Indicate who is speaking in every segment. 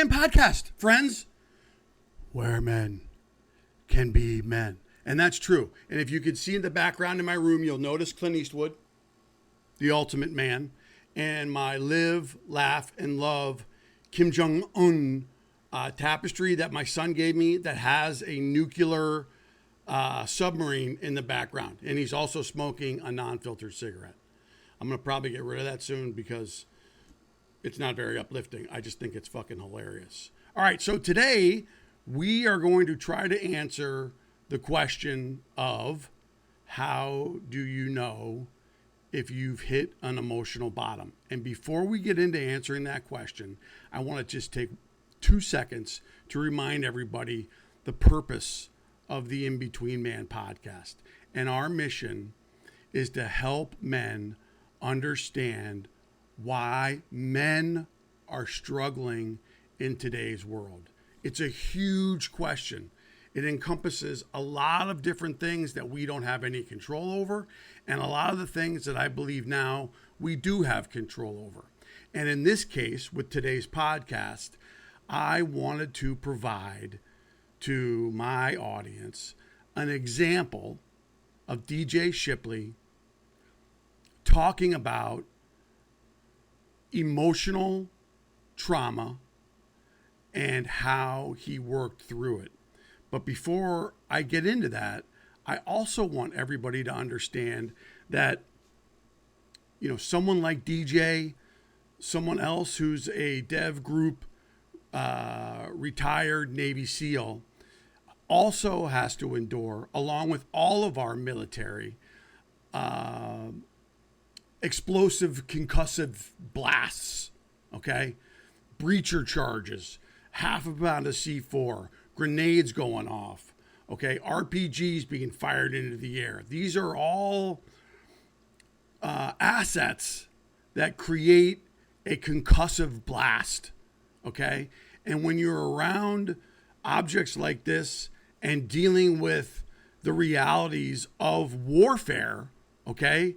Speaker 1: in-betweenman podcast, friends. Where men can be men. And that's true. And if you could see in the background in my room, you'll notice Clint Eastwood, the ultimate man, and my live, laugh, and love Kim Jong-un tapestry that my son gave me that has a nuclear submarine in the background. And he's also smoking a non-filtered cigarette. I'm going to probably get rid of that soon because it's not very uplifting. I just think it's fucking hilarious. All right, so today we are going to try to answer the question of how do you know if you've hit an emotional bottom? And before we get into answering that question, I want to just take 2 seconds to remind everybody the purpose of the In-Between-Man podcast. And our mission is to help men understand why men are struggling in today's world. It's a huge question. It encompasses a lot of different things that we don't have any control over, and a lot of the things that I believe now we do have control over. And in this case, with today's podcast, I wanted to provide to my audience an example of DJ Shipley talking about emotional trauma and how he worked through it. But before I get into that, I also want everybody to understand that, you know, someone like DJ, someone else who's a DevGru retired Navy SEAL, also has to endure, along with all of our military, explosive concussive blasts, okay? Breacher charges, half a pound of C4, grenades going off, okay? RPGs being fired into the air. These are all assets that create a concussive blast, okay? And when you're around objects like this and dealing with the realities of warfare, okay,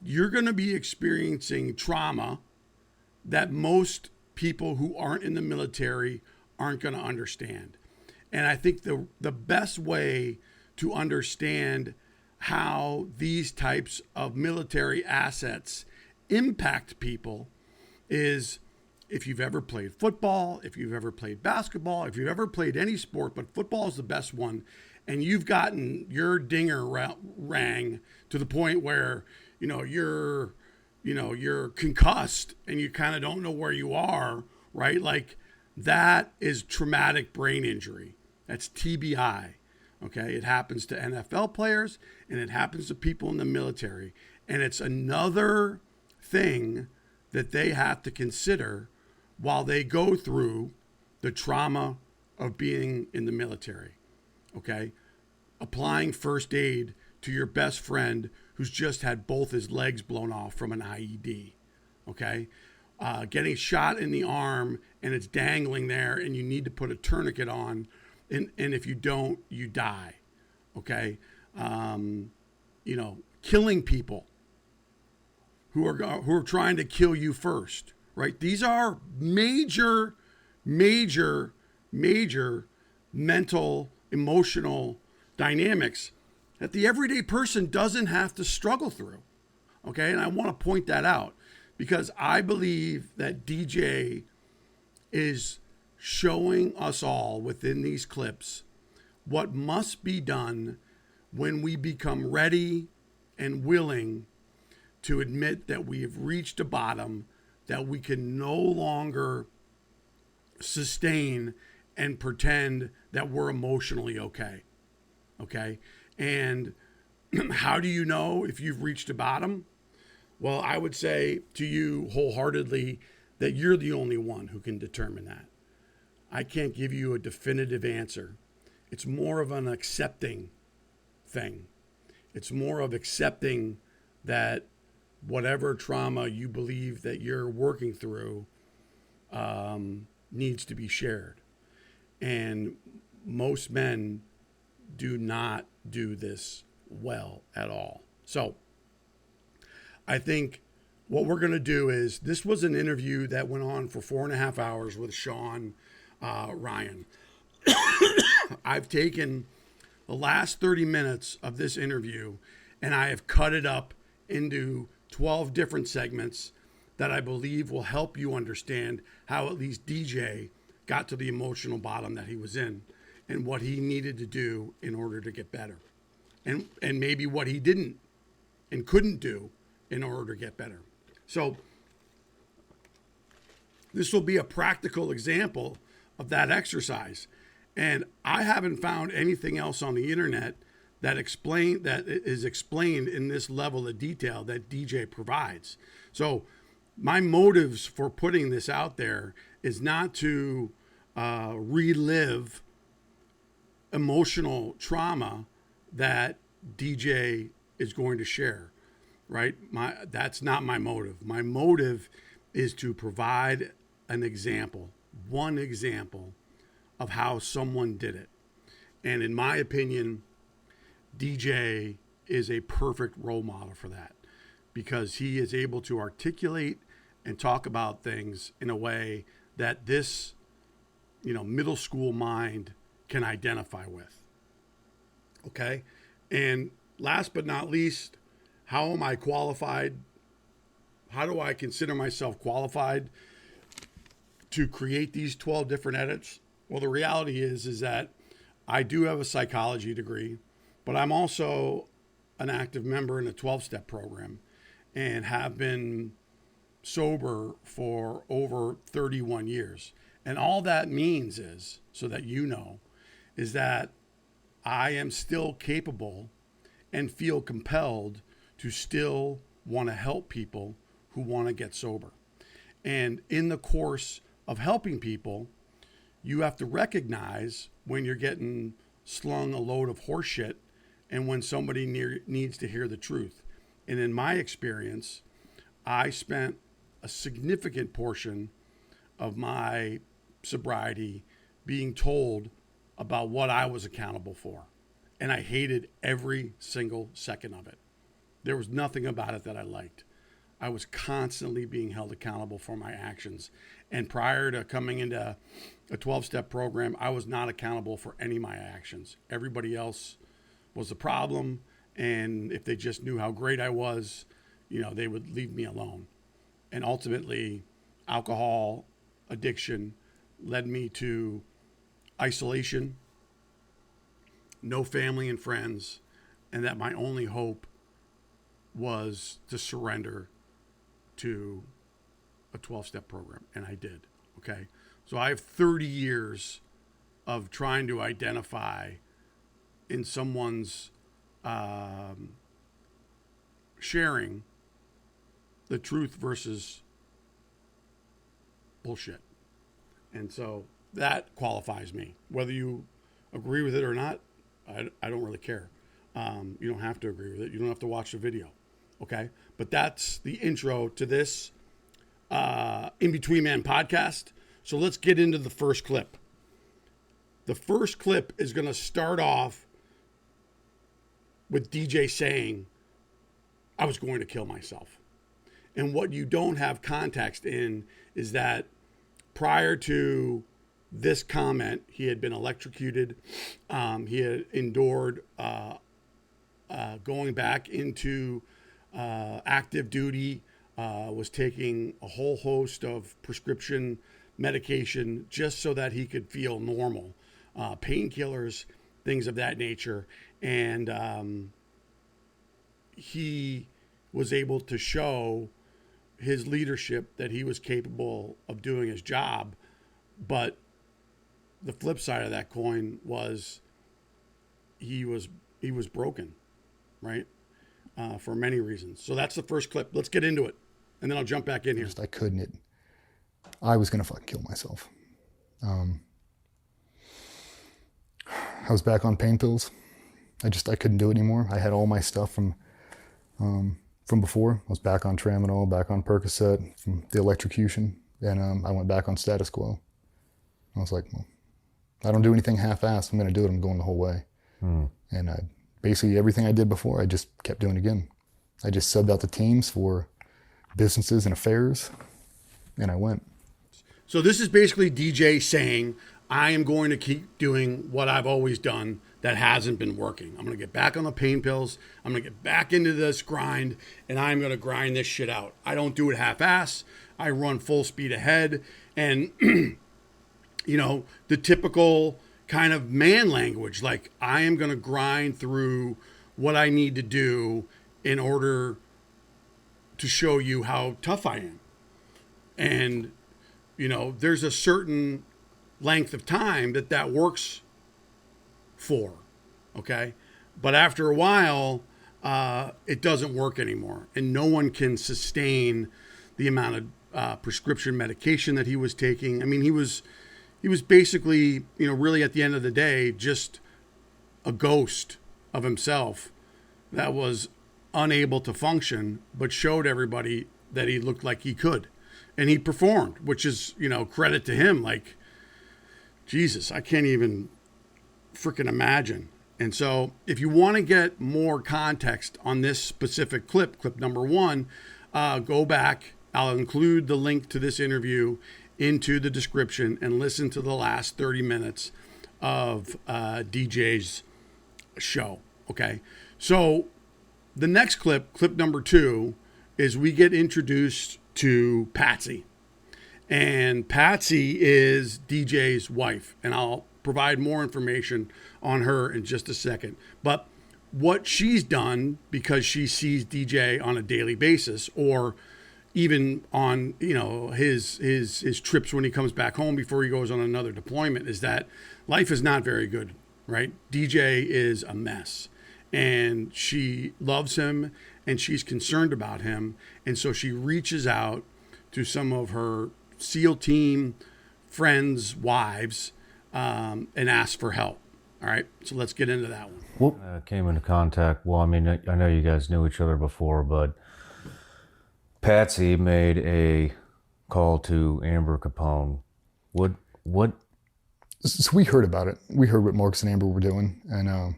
Speaker 1: you're going to be experiencing trauma that most people who aren't in the military aren't going to understand. And I think the best way to understand how these types of military assets impact people is if you've ever played football, if you've ever played basketball, if you've ever played any sport, but football is the best one, and you've gotten your dinger rang to the point where, you're concussed and you kind of don't know where you are, right? Like that is traumatic brain injury. That's TBI. Okay. It happens to NFL players and it happens to people in the military. And it's another thing that they have to consider while they go through the trauma of being in the military. Okay. Applying first aid to your best friend who's just had both his legs blown off from an IED, okay? Getting shot in the arm and it's dangling there and you need to put a tourniquet on, and if you don't, you die, okay? Killing people who are trying to kill you first, right? These are major mental, emotional dynamics that the everyday person doesn't have to struggle through, okay? And I want to point that out because I believe that DJ is showing us all within these clips what must be done when we become ready and willing to admit that we have reached a bottom that we can no longer sustain and pretend that we're emotionally okay. And how do you know if you've reached a bottom? Well, I would say to you wholeheartedly that you're the only one who can determine that. I can't give you a definitive answer. It's more of an accepting thing. It's more of accepting that whatever trauma you believe that you're working through needs to be shared. And most men do not do this well at all. So I think what we're going to do is, this was an interview that went on for 4.5 hours with Shawn Ryan. I've taken the last 30 minutes of this interview and I have cut it up into 12 different segments that I believe will help you understand how at least DJ got to the emotional bottom that he was in and what he needed to do in order to get better. And maybe what he didn't and couldn't do in order to get better. So this will be a practical example of that exercise. And I haven't found anything else on the internet that is explained in this level of detail that DJ provides. So my motives for putting this out there is not to relive emotional trauma that DJ is going to share, right? That's not my motive. My motive is to provide an example, one example of how someone did it. And in my opinion, DJ is a perfect role model for that because he is able to articulate and talk about things in a way that this, middle school mind can identify with. Okay. And last but not least, how am I qualified? How do I consider myself qualified to create these 12 different edits? Well, the reality is that I do have a psychology degree, but I'm also an active member in a 12-step program and have been sober for over 31 years. And all that means is, so that you know, is that I am still capable and feel compelled to still want to help people who want to get sober. And in the course of helping people, you have to recognize when you're getting slung a load of horse shit and when somebody needs to hear the truth. And in my experience, I spent a significant portion of my sobriety being told about what I was accountable for. And I hated every single second of it. There was nothing about it that I liked. I was constantly being held accountable for my actions. And prior to coming into a 12-step program, I was not accountable for any of my actions. Everybody else was the problem. And if they just knew how great I was, they would leave me alone. And ultimately, alcohol addiction led me to isolation, no family and friends, and that my only hope was to surrender to a 12-step program. And I did. Okay. So I have 30 years of trying to identify in someone's sharing the truth versus bullshit. And so that qualifies me. Whether you agree with it or not, I don't really care. You don't have to agree with it. You don't have to watch the video. Okay? But that's the intro to this In-Between-Man podcast. So let's get into the first clip. The first clip is going to start off with DJ saying, I was going to kill myself. And what you don't have context in is that prior to this comment, he had been electrocuted. He had endured going back into active duty, was taking a whole host of prescription medication just so that he could feel normal, painkillers, things of that nature. And he was able to show his leadership that he was capable of doing his job. But the flip side of that coin was he was broken, right? For many reasons. So that's the first clip. Let's get into it. And then I'll jump back in here.
Speaker 2: I couldn't. I was going to fucking kill myself. I was back on pain pills. I couldn't do it anymore. I had all my stuff from before. I was back on Tramadol, back on Percocet from the electrocution. And I went back on status quo. I was like, well, I don't do anything half-assed. I'm going to do it. I'm going the whole way. And basically everything I did before, I just kept doing again. I just subbed out the teams for businesses and affairs, and I went.
Speaker 1: So this is basically DJ saying, I am going to keep doing what I've always done that hasn't been working. I'm going to get back on the pain pills. I'm going to get back into this grind, and I'm going to grind this shit out. I don't do it half-ass. I run full speed ahead. And, the typical kind of man language, like I am going to grind through what I need to do in order to show you how tough I am. And, there's a certain length of time that works for, okay? But after a while, it doesn't work anymore. And no one can sustain the amount of prescription medication that he was taking. I mean, he was basically, really at the end of the day, just a ghost of himself that was unable to function, but showed everybody that he looked like he could. And he performed, which is, credit to him. Like, Jesus, I can't even freaking imagine. And so if you want to get more context on this specific clip number 1, go back. I'll include the link to this interview into the description and listen to the last 30 minutes of DJ's show. Okay. So the next clip number 2, is we get introduced to Patsy. And Patsy is DJ's wife. And I'll provide more information on her in just a second. But what she's done, because she sees DJ on a daily basis, or even on, his trips when he comes back home before he goes on another deployment, is that life is not very good, right? DJ is a mess. And she loves him, and she's concerned about him. And so she reaches out to some of her SEAL team friends' wives and asks for help. All right, so let's get into that one.
Speaker 3: What came into contact? Well, I mean, I know you guys knew each other before, but Patsy made a call to Amber Capone. What?
Speaker 2: So we heard about it. We heard what Marcus and Amber were doing, and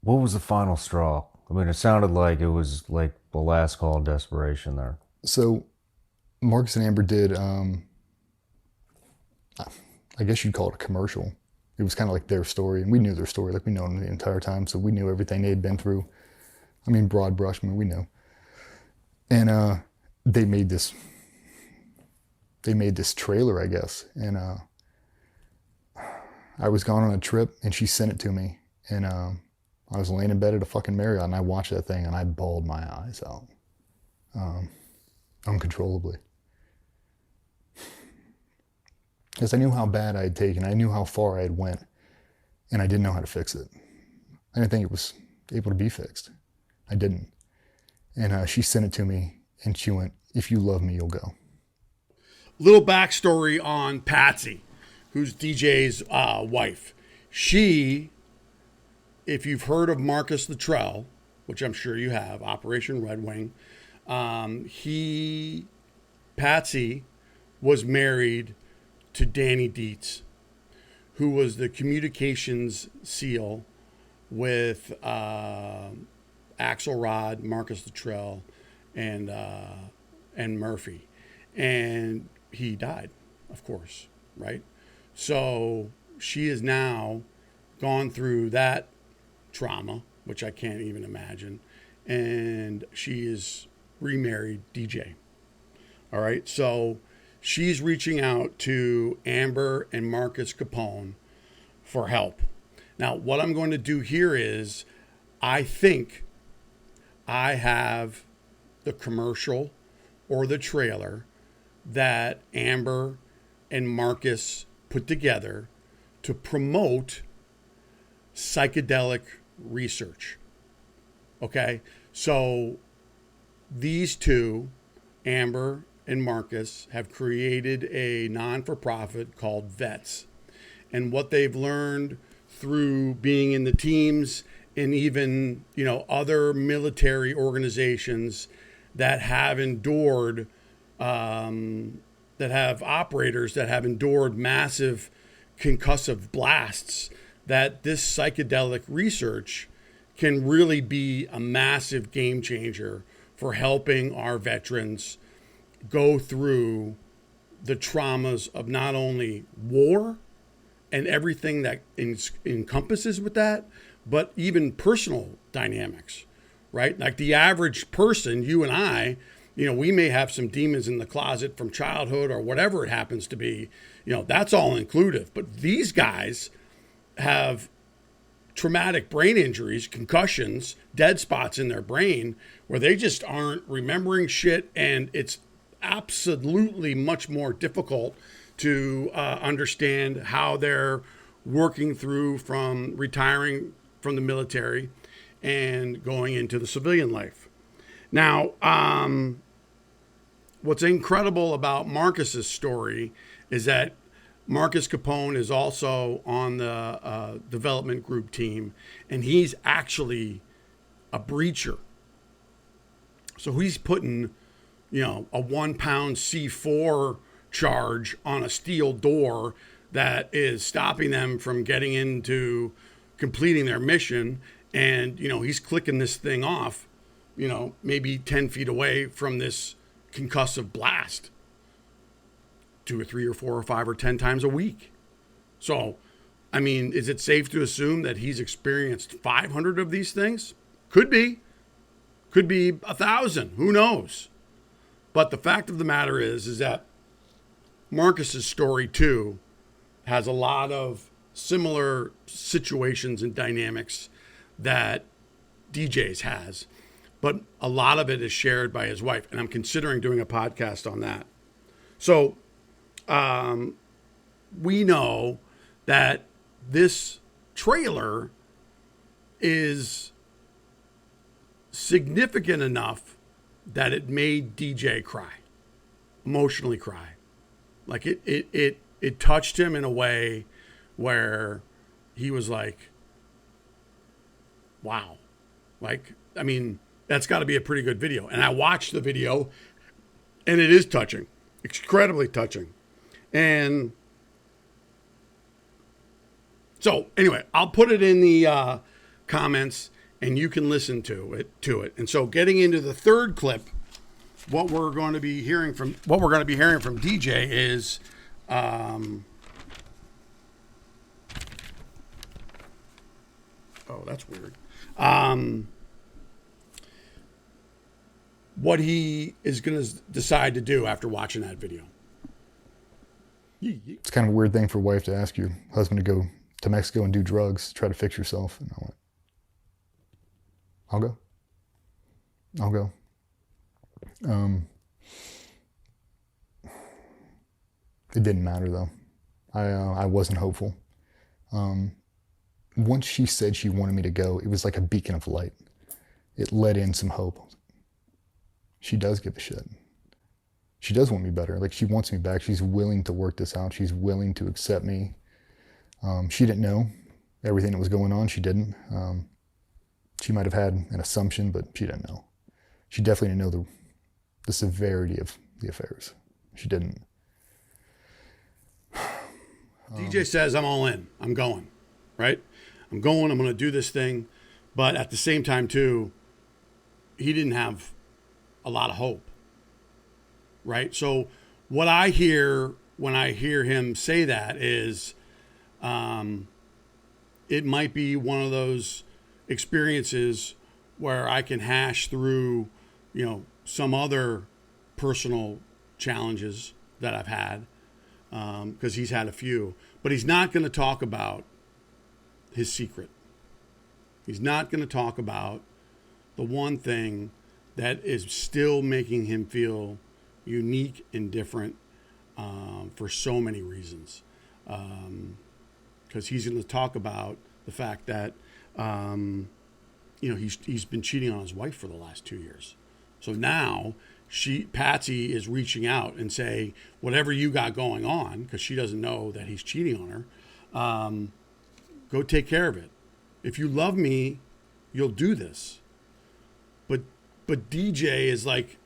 Speaker 3: what was the final straw? I mean, it sounded like it was like the last call of desperation there.
Speaker 2: So Marcus and Amber did, I guess you'd call it a commercial. It was kind of like their story, and we knew their story. Like, we known them the entire time, so we knew everything they'd been through. I mean, broad brush, we knew. And they made this trailer, I guess. And I was gone on a trip, and she sent it to me. And I was laying in bed at a fucking Marriott, and I watched that thing, and I bawled my eyes out uncontrollably. Because I knew how bad I had taken. I knew how far I had went, and I didn't know how to fix it. I didn't think it was able to be fixed. I didn't. And she sent it to me, and she went, "If you love me, you'll go."
Speaker 1: Little backstory on Patsy, who's DJ's wife. She, if you've heard of Marcus Luttrell, which I'm sure you have, Operation Red Wing, Patsy was married to Danny Dietz, who was the communications SEAL with Axelrod, Marcus Luttrell, and Murphy. And he died, of course, right? So she has now gone through that trauma, which I can't even imagine, and she is remarried DJ. All right, so she's reaching out to Amber and Marcus Capone for help. Now, what I'm going to do here is, I think I have the commercial or the trailer that Amber and Marcus put together to promote psychedelic research. Okay, so these two, Amber and Marcus, have created a non-for-profit called V.E.T.S. And what they've learned through being in the teams and even, other military organizations that have endured, that have operators that have endured massive concussive blasts, that this psychedelic research can really be a massive game changer for helping our veterans go through the traumas of not only war and everything that encompasses with that, but even personal dynamics, right? Like the average person, you and I, we may have some demons in the closet from childhood or whatever it happens to be, that's all inclusive. But these guys have traumatic brain injuries, concussions, dead spots in their brain where they just aren't remembering shit. And it's absolutely much more difficult to understand how they're working through from retiring from the military and going into the civilian life. Now, what's incredible about Marcus's story is that Marcus Capone is also on the development group team, and he's actually a breacher. So he's putting, a 1 pound C4 charge on a steel door that is stopping them from getting into completing their mission. And, he's clicking this thing off, maybe 10 feet away from this concussive blast 2 or 3 or 4 or 5 or 10 times a week. So, is it safe to assume that he's experienced 500 of these things? Could be 1,000. Who knows? But the fact of the matter is that Marcus's story too has a lot of similar situations and dynamics that DJ's has, but a lot of it is shared by his wife, and I'm considering doing a podcast on that. So we know that this trailer is significant enough that it made DJ cry, emotionally cry. Like it touched him in a way where he was like, wow. Like, that's got to be a pretty good video. And I watched the video, and it is touching, incredibly touching. And so anyway, I'll put it in the comments, and you can listen to it. And so getting into the third clip, what we're going to be hearing from DJ is oh, that's weird. What he is going to decide to do after watching that video.
Speaker 2: It's kind of a weird thing for a wife to ask your husband to go to Mexico and do drugs, try to fix yourself. And I went, I'll go. It didn't matter though. I wasn't hopeful. Once she said she wanted me to go, it was like a beacon of light. It let in some hope. She does give a shit. She does want me better. Like, she wants me back. She's willing to work this out. She's willing to accept me. She didn't know everything that was going on. She didn't. She might have had an assumption, but she didn't know. She definitely didn't know the severity of the affairs. She didn't.
Speaker 1: DJ says, I'm all in. I'm going, right? I'm going. I'm going to do this thing. But at the same time, too, he didn't have a lot of hope, right? So what I hear when I hear him say that is it might be one of those experiences where I can hash through, some other personal challenges that I've had, because he's had a few. But he's not going to talk about his secret. He's not going to talk about the one thing that is still making him feel unique and different for so many reasons. Because he's going to talk about the fact that, he's been cheating on his wife for the last 2 years. So now Patsy is reaching out and say, whatever you got going on, because she doesn't know that he's cheating on her, go take care of it. If you love me, you'll do this. But DJ is like,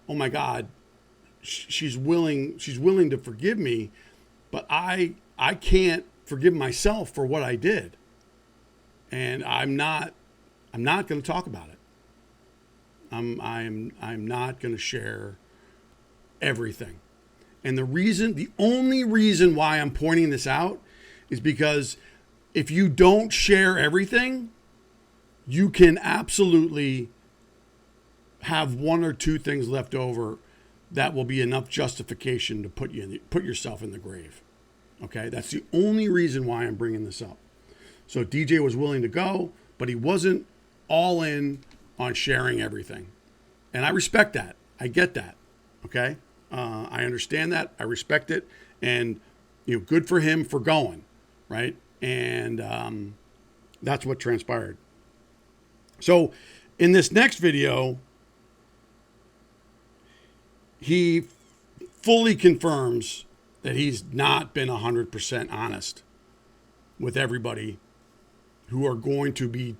Speaker 1: oh my God, she's willing to forgive me, but I can't forgive myself for what I did. And I'm not going to talk about it. I'm not going to share everything. And the only reason why I'm pointing this out is because if you don't share everything, you can absolutely have one or two things left over that will be enough justification to put yourself in the grave. Okay, that's the only reason why I'm bringing this up. So DJ was willing to go, but he wasn't all in on sharing everything, and I respect that. I get that. Okay, I understand that. I respect it, and good for him for going, right? And that's what transpired. So in this next video, he fully confirms that he's not been 100% honest with everybody who are going to be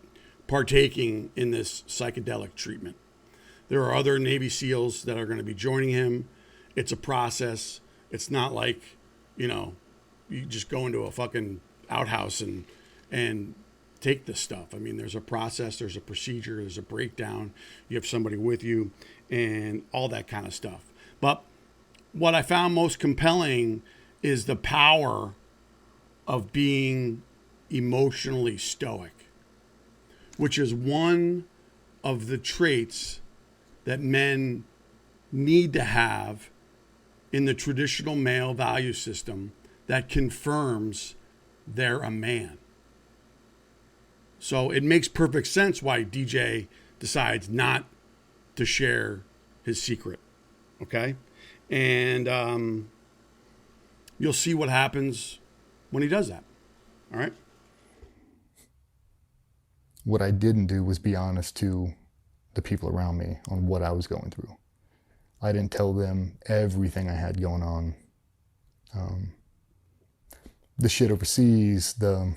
Speaker 1: partaking in this psychedelic treatment. There are other Navy SEALs that are going to be joining him. It's a process. It's not like, you just go into a fucking outhouse and take this stuff. I mean, there's a process, there's a procedure, there's a breakdown. You have somebody with you and all that kind of stuff. But what I found most compelling is the power of being emotionally stoic, which is one of the traits that men need to have in the traditional male value system that confirms they're a man. So it makes perfect sense why DJ decides not to share his secret. Okay? And you'll see what happens when he does that. All right?
Speaker 2: What I didn't do was be honest to the people around me on what I was going through. I didn't tell them everything I had going on. The shit overseas, the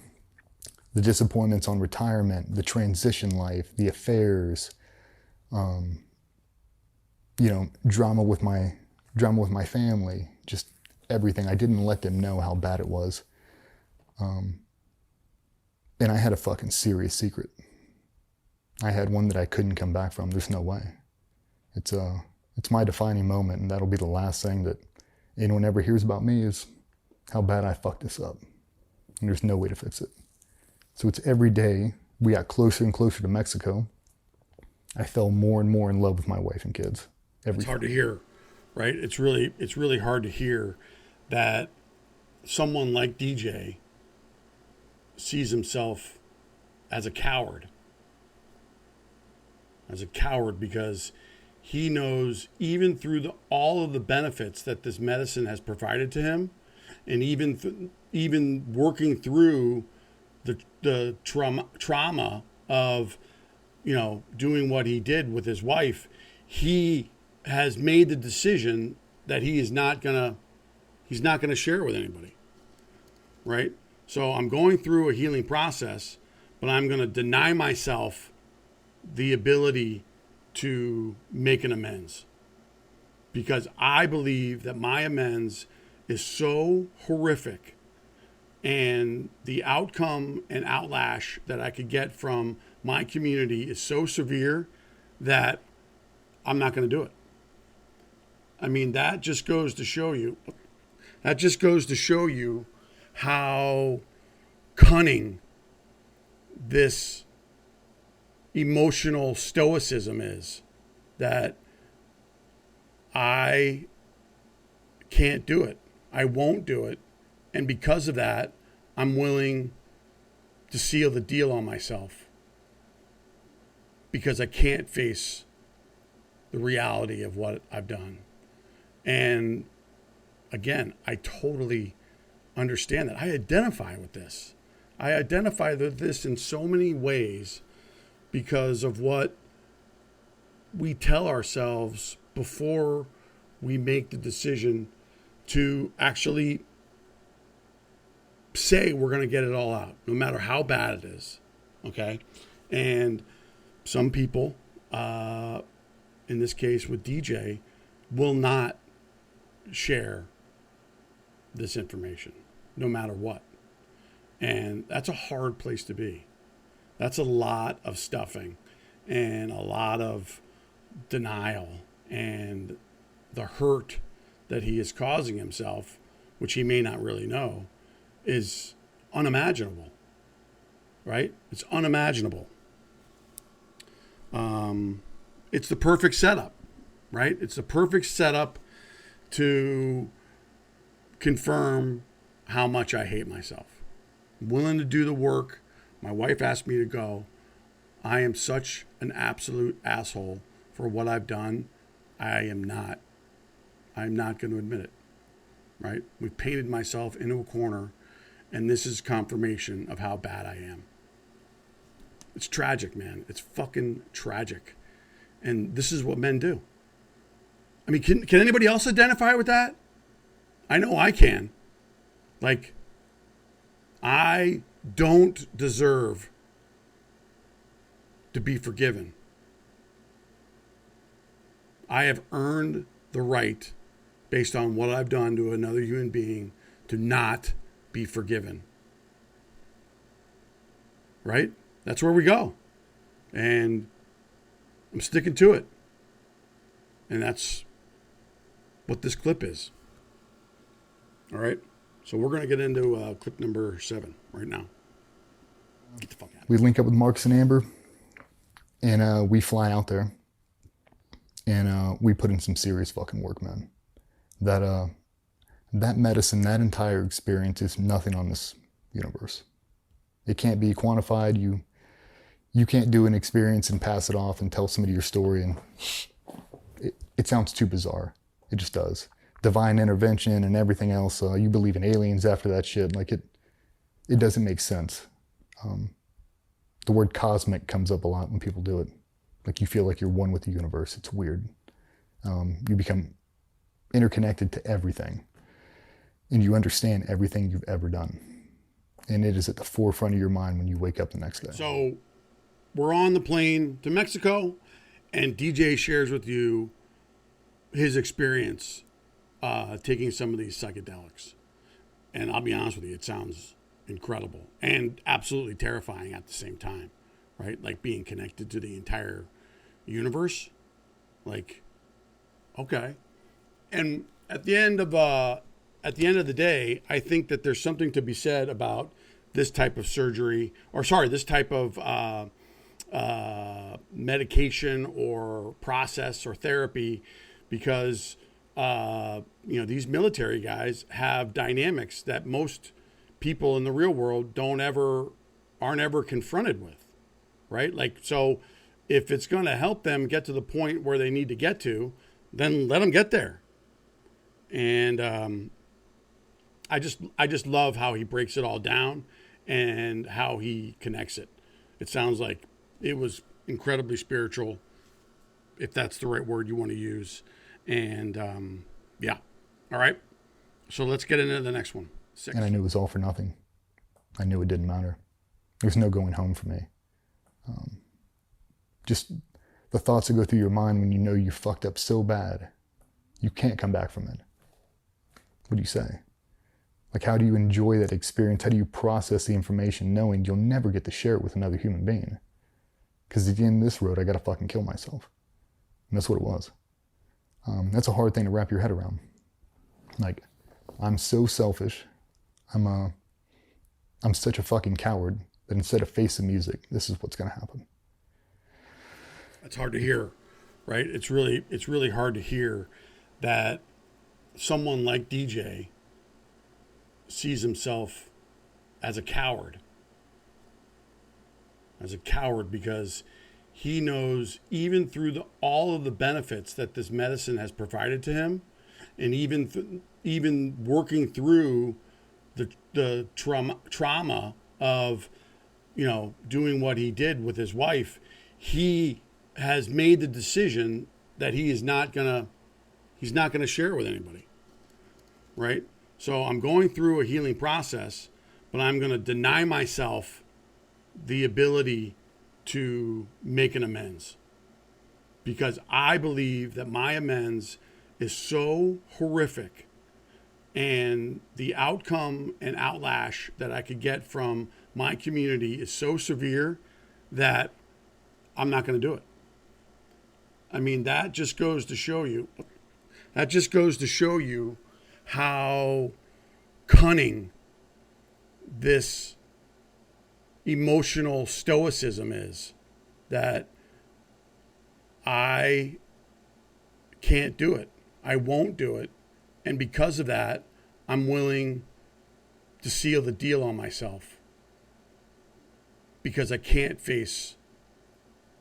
Speaker 2: disappointments on retirement, the transition life, the affairs, drama with my family, just everything. I didn't let them know how bad it was. And I had a fucking serious secret. I had one that I couldn't come back from. There's no way. It's my defining moment, and that'll be the last thing that anyone ever hears about me is how bad I fucked this up. And there's no way to fix it. So it's every day we got closer and closer to Mexico. I fell more and more in love with my wife and kids.
Speaker 1: It's hard to hear, right? It's really hard to hear that someone like DJ sees himself as a coward. Because he knows even through all of the benefits that this medicine has provided to him, and even working through the trauma of doing what he did with his wife, he has made the decision that he's not gonna share it with anybody, right? So I'm going through a healing process, but I'm gonna deny myself the ability to make an amends, because I believe that my amends is so horrific, and the outcome and outlash that I could get from my community is so severe that I'm not going to do it. I mean, that just goes to show you how cunning this emotional stoicism is, that I can't do it. I won't do it. And because of that, I'm willing to seal the deal on myself, because I can't face the reality of what I've done. And again, I totally understand that. I identify with this. I identify with this in so many ways because of what we tell ourselves before we make the decision to actually say we're going to get it all out, no matter how bad it is. Okay? And some people, in this case with DJ, will not share this information, no matter what. And that's a hard place to be. That's a lot of stuffing and a lot of denial and the hurt that he is causing himself, which he may not really know, is unimaginable, right? It's unimaginable. It's the perfect setup, right? It's the perfect setup to confirm how much I hate myself. I'm willing to do the work. My wife asked me to go. I am such an absolute asshole for what I've done. I'm not going to admit it, right? We've painted myself into a corner, and this is confirmation of how bad I am. It's tragic, man. It's fucking tragic. And this is what men do. I mean, can anybody else identify with that? I know I can. Like, I don't deserve to be forgiven. I have earned the right, based on what I've done to another human being, to not be forgiven. Right? That's where we go. And I'm sticking to it. And that's what this clip is. All right? So we're going to get into clip number 7 right now. Get the fuck out.
Speaker 2: We link up with Marcus and Amber, and we fly out there. And we put in some serious fucking work, man. That medicine, that entire experience is nothing on this universe. It can't be quantified. You can't do an experience and pass it off and tell somebody your story, and it sounds too bizarre. It just does. Divine intervention and everything else. You believe in aliens after that shit. Like, it doesn't make sense. The word cosmic comes up a lot when people do it. Like, you feel like you're one with the universe. It's weird. You become interconnected to everything, and you understand everything you've ever done. And it is at the forefront of your mind when you wake up the next day.
Speaker 1: So we're on the plane to Mexico, and DJ shares with you his experience taking some of these psychedelics. And I'll be honest with you, it sounds incredible and absolutely terrifying at the same time, right? Like, being connected to the entire universe. Like, okay. And at the end of the day, I think that there's something to be said about this type of surgery, this type of medication or process or therapy, because these military guys have dynamics that most people in the real world aren't ever confronted with, right? Like, so if it's going to help them get to the point where they need to get to, then let them get there. And I just love how he breaks it all down and how he connects it. It sounds like it was incredibly spiritual, if that's the right word you want to use. And yeah. All right. So let's get into the next one. 6.
Speaker 2: And I knew it was all for nothing. I knew it didn't matter. There was no going home for me. Just the thoughts that go through your mind when you know you fucked up so bad, you can't come back from it. What do you say? Like, how do you enjoy that experience? How do you process the information knowing you'll never get to share it with another human being? Because at the end of this road, I got to fucking kill myself. And that's what it was. That's a hard thing to wrap your head around. Like, I'm so selfish. I'm such a fucking coward that instead of face the music, this is what's going to happen.
Speaker 1: It's hard to hear, right? It's really hard to hear that someone like DJ sees himself as a coward. Because he knows, even through all of the benefits that this medicine has provided to him, and even working through the trauma of, doing what he did with his wife, he has made the decision that he's not gonna share it with anybody, right? So I'm going through a healing process, but I'm gonna deny myself the ability to make an amends, because I believe that my amends is so horrific, and the outcome and outlash that I could get from my community is so severe that I'm not going to do it. I mean, that just goes to show you. That just goes to show you how cunning this emotional stoicism is, that I can't do it. I won't do it. And because of that, I'm willing to seal the deal on myself because I can't face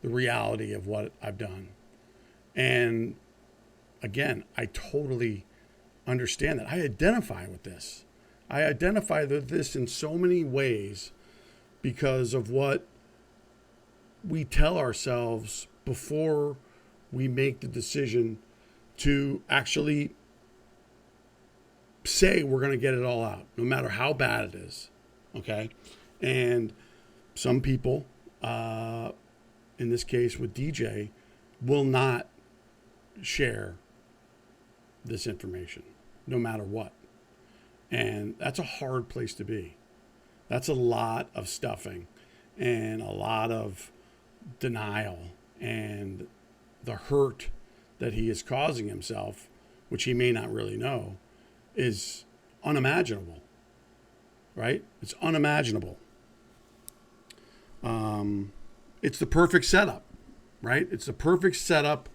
Speaker 1: the reality of what I've done. And again, I totally understand that. I identify with this. I identify with this in so many ways because of what we tell ourselves before we make the decision to actually say we're going to get it all out, no matter how bad it is. Okay? And some people, in this case with DJ, will not share this information, no matter what. And that's a hard place to be. That's a lot of stuffing and a lot of denial, and the hurt that he is causing himself, which he may not really know, is unimaginable, right? It's unimaginable. It's the perfect setup, right? It's the perfect setup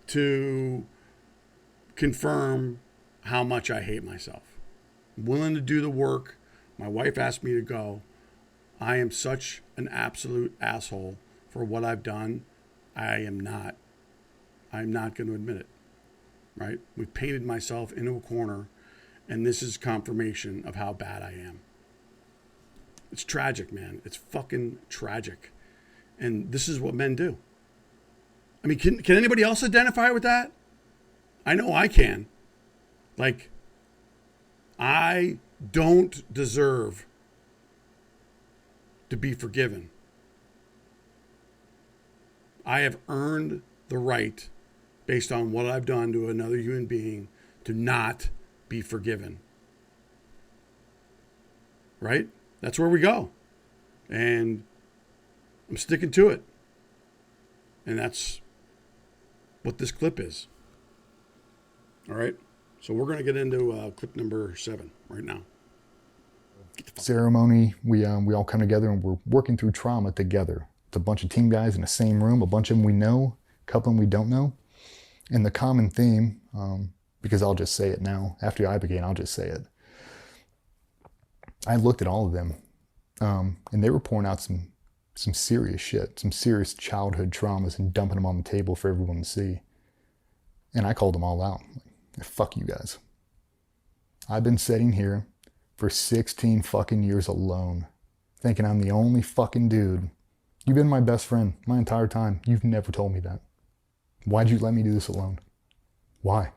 Speaker 1: to confirm how much I hate myself. I'm willing to do the work. My wife asked me to go. I am such an absolute asshole for what I've done. I'm not going to admit it, right? We've painted myself into a corner, and this is confirmation of how bad I am. It's tragic, man. It's fucking tragic. And this is what men do. I mean, can anybody else identify with that? I know I can. Like, I don't deserve to be forgiven. I have earned the right, based on what I've done to another human being, to not be forgiven. Right? That's where we go. And I'm sticking to it. And that's what this clip is. All right? So we're going to get into clip number 7 right now.
Speaker 2: Ceremony, we all come together and we're working through trauma together. It's a bunch of team guys in the same room, a bunch of them we know, a couple of them we don't know. And the common theme, because I'll just say it now, after I began, I'll just say it. I looked at all of them, and they were pouring out some serious shit, some serious childhood traumas and dumping them on the table for everyone to see. And I called them all out. Like, fuck you guys. I've been sitting here for 16 fucking years alone, thinking I'm the only fucking dude. You've been my best friend my entire time. You've never told me that. Why'd you let me do this alone? Why?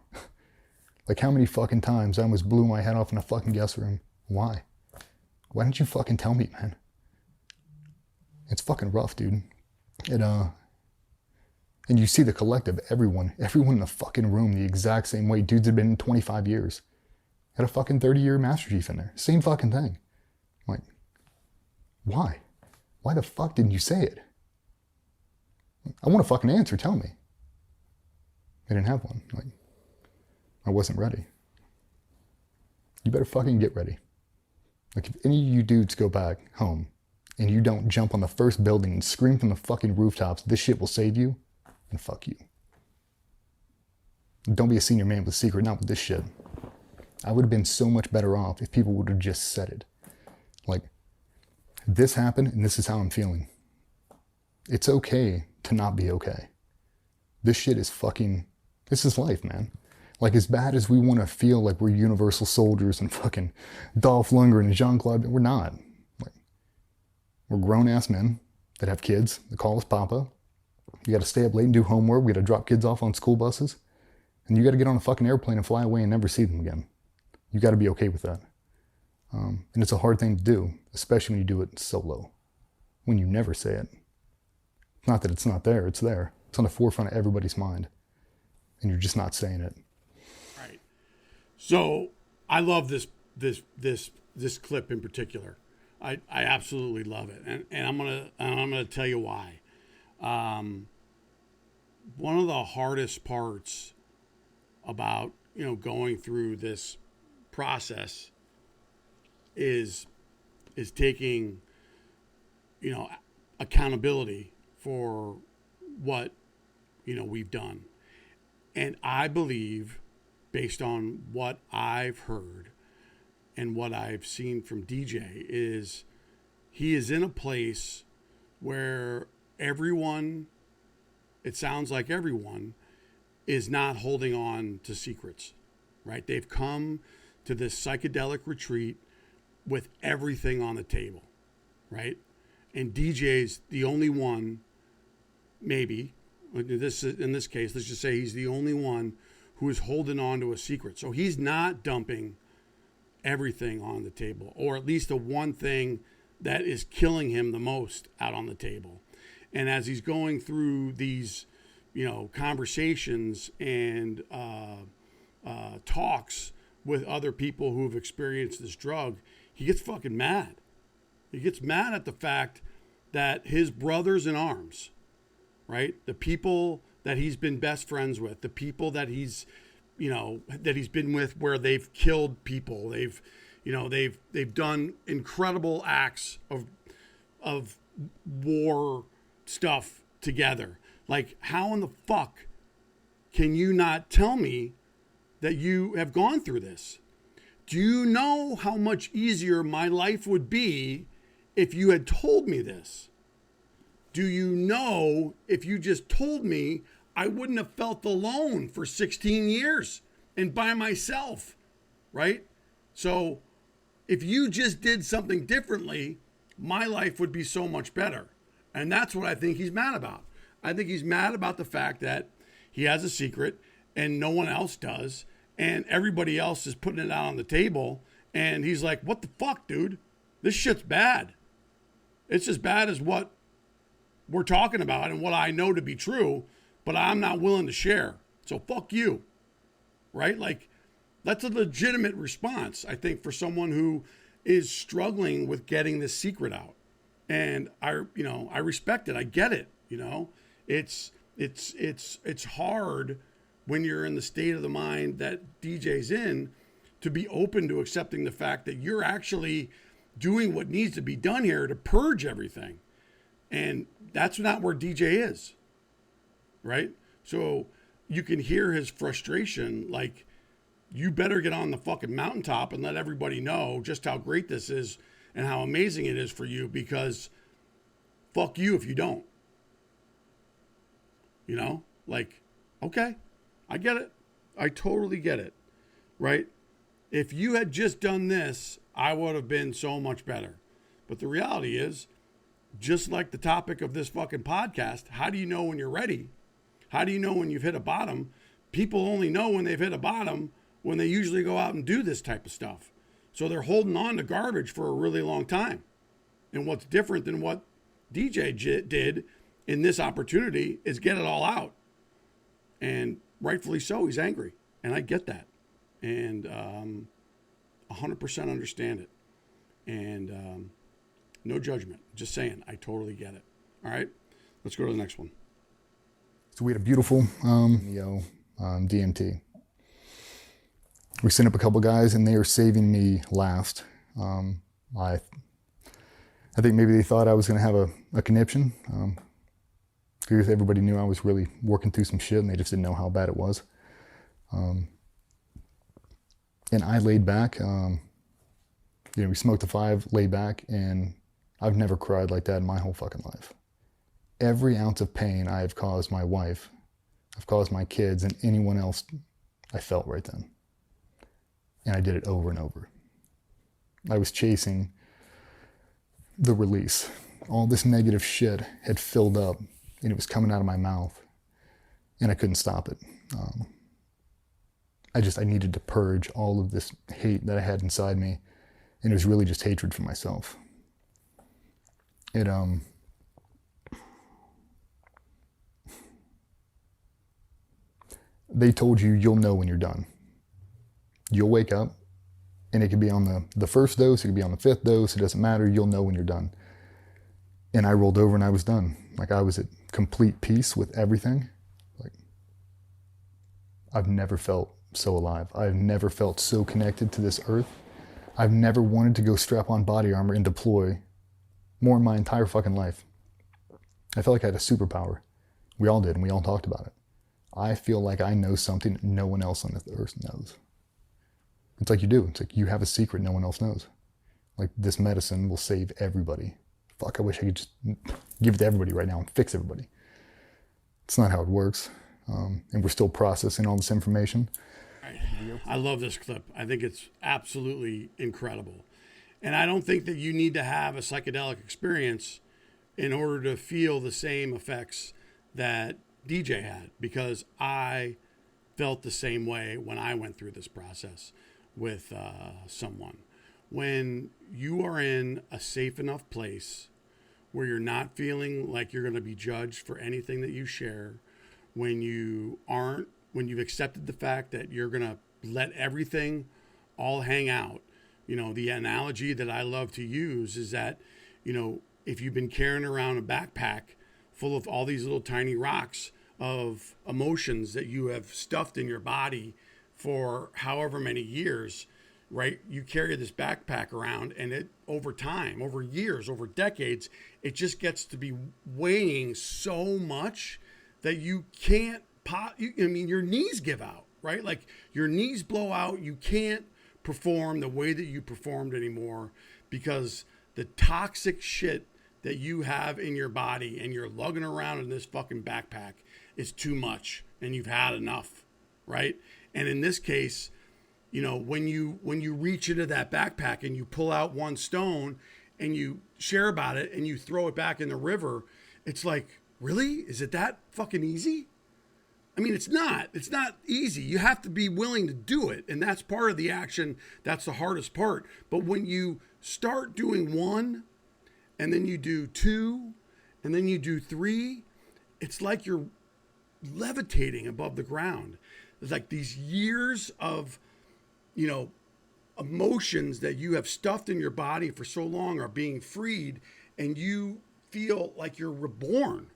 Speaker 2: Like, how many fucking times I almost blew my head off in a fucking guest room? Why? Why didn't you fucking tell me, man? It's fucking rough, dude. And you see the collective, everyone in the fucking room the exact same way. Dudes had been in 25 years. Had a fucking 30-year Master Chief in there. Same fucking thing. I'm like, why? Why the fuck didn't you say it? I want a fucking answer, tell me. I didn't have one. Like, I wasn't ready. You better fucking get ready. Like, if any of you dudes go back home and you don't jump on the first building and scream from the fucking rooftops, this shit will save you, then fuck you. Don't be a senior man with a secret, not with this shit. I would have been so much better off if people would have just said it. Like, this happened and this is how I'm feeling. It's okay to not be okay. This shit is fucking, this is life, man. Like, as bad as we want to feel like we're Universal Soldiers and fucking Dolph Lundgren and Jean-Claude, we're not. Like, we're grown-ass men that have kids that call us Papa. You got to stay up late and do homework. We got to drop kids off on school buses. And you got to get on a fucking airplane and fly away and never see them again. You got to be okay with that. And it's a hard thing to do, especially when you do it solo. When you never say it. Not that it's not there, it's there. It's on the forefront of everybody's mind. And you're just not saying it.
Speaker 1: Right. So I love this clip in particular. I absolutely love it. And I'm gonna tell you why. One of the hardest parts about, going through this process is taking, accountability for what, we've done. And I believe, based on what I've heard and what I've seen from DJ, is he is in a place where everyone, it sounds like everyone, is not holding on to secrets, right? They've come to this psychedelic retreat with everything on the table, right? And DJ's the only one, maybe, in this case, let's just say he's the only one who is holding on to a secret. So he's not dumping everything on the table, or at least the one thing that is killing him the most out on the table. And as he's going through these, conversations and talks with other people who have experienced this drug, he gets fucking mad. He gets mad at the fact that his brothers in arms, right? The people that he's been best friends with, the people that he's, that he's been with where they've killed people. They've done incredible acts of war stuff together. Like, how in the fuck can you not tell me that you have gone through this? Do you know how much easier my life would be if you had told me this? Do you know if you just told me, I wouldn't have felt alone for 16 years and by myself, right? So if you just did something differently, my life would be so much better. And that's what I think he's mad about. I think he's mad about the fact that he has a secret and no one else does, and everybody else is putting it out on the table. And he's like, what the fuck, dude? This shit's bad. It's as bad as what we're talking about and what I know to be true, but I'm not willing to share. So fuck you, right? Like, that's a legitimate response, I think, for someone who is struggling with getting this secret out. And I respect it. I get it. It's hard when you're in the state of the mind that DJ's in to be open to accepting the fact that you're actually doing what needs to be done here to purge everything. And that's not where DJ is, right? So you can hear his frustration, like, you better get on the fucking mountaintop and let everybody know just how great this is and how amazing it is for you, because fuck you if you don't. Like, okay, I get it. I totally get it, right? If you had just done this, I would have been so much better. But the reality is, just like the topic of this fucking podcast, how do you know when you're ready? How do you know when you've hit a bottom? People only know when they've hit a bottom when they usually go out and do this type of stuff. So they're holding on to garbage for a really long time. And what's different than what DJ did in this opportunity is get it all out. And rightfully so, he's angry. And I get that. And 100% understand it. And no judgment. Just saying, I totally get it. All right, let's go to the next one.
Speaker 2: So we had a beautiful DMT. We sent up a couple guys, and they were saving me last. I think maybe they thought I was going to have a conniption. Because everybody knew I was really working through some shit, and they just didn't know how bad it was. And I laid back. We smoked the 5, laid back, and I've never cried like that in my whole fucking life. Every ounce of pain I have caused my wife, I've caused my kids, and anyone else, I felt right then. And I did it over and over. I was chasing the release. All this negative shit had filled up, and it was coming out of my mouth, and I couldn't stop it. I needed to purge all of this hate that I had inside me, and it was really just hatred for myself. They told you, you'll know when you're done. You'll wake up, and it could be on the first dose, it could be on the 5th dose, it doesn't matter, you'll know when you're done. And I rolled over and I was done. Like, I was at complete peace with everything. Like, I've never felt so alive. I've never felt so connected to this earth. I've never wanted to go strap on body armor and deploy more in my entire fucking life. I felt like I had a superpower. We all did, and we all talked about it. I feel like I know something no one else on this earth knows. It's like you do. It's like you have a secret no one else knows. Like, this medicine will save everybody. Fuck, I wish I could just give it to everybody right now and fix everybody. It's not how it works. And we're still processing all this information.
Speaker 1: I love this clip. I think it's absolutely incredible. And I don't think that you need to have a psychedelic experience in order to feel the same effects that DJ had, because I felt the same way when I went through this process with someone. When you are in a safe enough place where you're not feeling like you're going to be judged for anything that you share, when you've accepted the fact that you're going to let everything all hang out. You know, the analogy that I love to use is that, you know, if you've been carrying around a backpack full of all these little tiny rocks of emotions that you have stuffed in your body for however many years, right? You carry this backpack around, and it, over time, over years, over decades, it just gets to be weighing so much that you can't your knees give out, right? Like, your knees blow out. You can't perform the way that you performed anymore, because the toxic shit that you have in your body and you're lugging around in this fucking backpack is too much, and you've had enough, right? And in this case, you know, when you reach into that backpack and you pull out one stone and you share about it and you throw it back in the river, it's like, really? Is it that fucking easy? I mean, it's not easy. You have to be willing to do it. And that's part of the action. That's the hardest part. But when you start doing one, and then you do two, and then you do three, it's like you're levitating above the ground. It's like these years of, you know, emotions that you have stuffed in your body for so long are being freed, and you feel like you're reborn,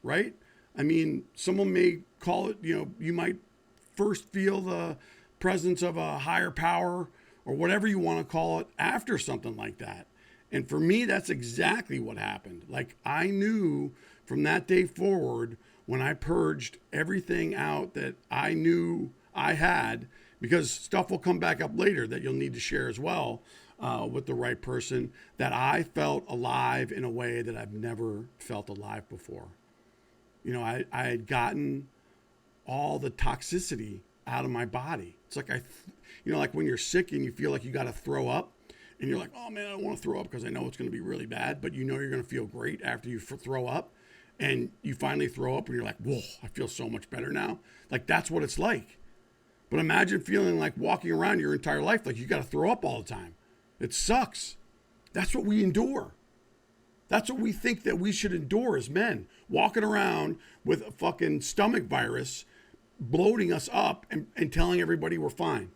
Speaker 1: right? I mean, someone may call it, you know, you might first feel the presence of a higher power or whatever you want to call it after something like that. And for me, that's exactly what happened. Like, I knew from that day forward, when I purged everything out that I knew I had, because stuff will come back up later that you'll need to share as well with the right person, that I felt alive in a way that I've never felt alive before. You know, I had gotten all the toxicity out of my body. It's like like when you're sick and you feel like you got to throw up, and you're like, oh man, I don't want to throw up because I know it's going to be really bad, but you know you're going to feel great after you throw up, and you finally throw up and you're like, whoa, I feel so much better now. Like, that's what it's like. But imagine feeling like walking around your entire life like you got to throw up all the time. It sucks. That's what we endure. That's what we think that we should endure as men, walking around with a fucking stomach virus, bloating us up and telling everybody we're fine.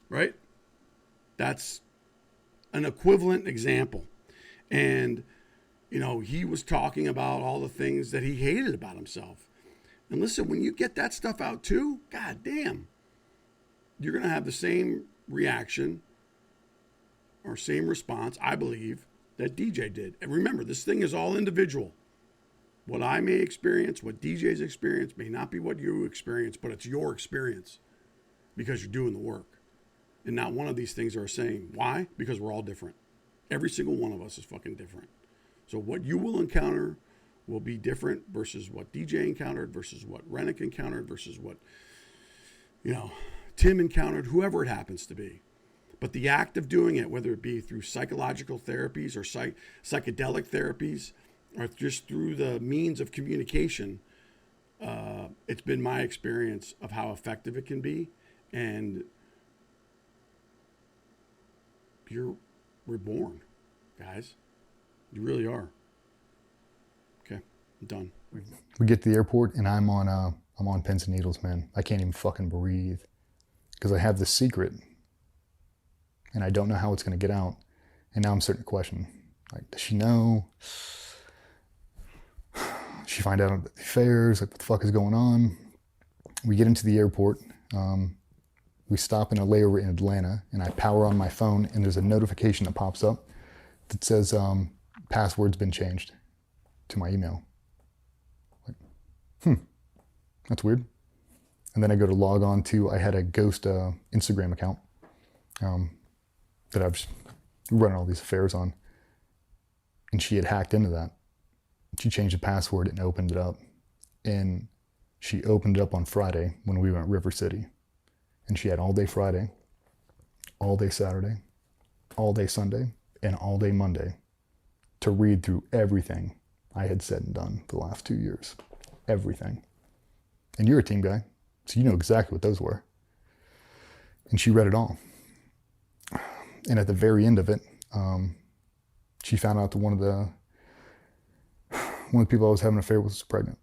Speaker 1: Right? That's an equivalent example. And, you know, he was talking about all the things that he hated about himself. And listen, when you get that stuff out too, god damn, you're going to have the same reaction or same response, I believe, that DJ did. And remember, this thing is all individual. What I may experience, what DJ's experience may not be what you experience, but it's your experience because you're doing the work. And not one of these things are the same. Why? Because we're all different. Every single one of us is fucking different. So what you will encounter will be different versus what DJ encountered, versus what Rennick encountered, versus what, you know, Tim encountered, whoever it happens to be. But the act of doing it, whether it be through psychological therapies or psychedelic therapies, or just through the means of communication, it's been my experience of how effective it can be. And you're reborn, guys. You really are. Okay, I'm done.
Speaker 2: We get to the airport, and I'm on pins and needles, man. I can't even fucking breathe because I have this secret, and I don't know how it's going to get out. And now I'm starting to question, like, does she know? She find out about the affairs, like, what the fuck is going on? We get into the airport. We stop in a layover in Atlanta, and I power on my phone, and there's a notification that pops up that says password's been changed to my email. Like, that's weird. And then I go to log on to, I had a ghost Instagram account that I've just running all these affairs on. And she had hacked into that. She changed the password and opened it up. And she opened it up on Friday when we went River City. And she had all day Friday, all day Saturday, all day Sunday, and all day Monday to read through everything I had said and done for the last 2 years. Everything. And you're a team guy, so you know exactly what those were. And she read it all. And at the very end of it, she found out that one of the people I was having an affair with was pregnant.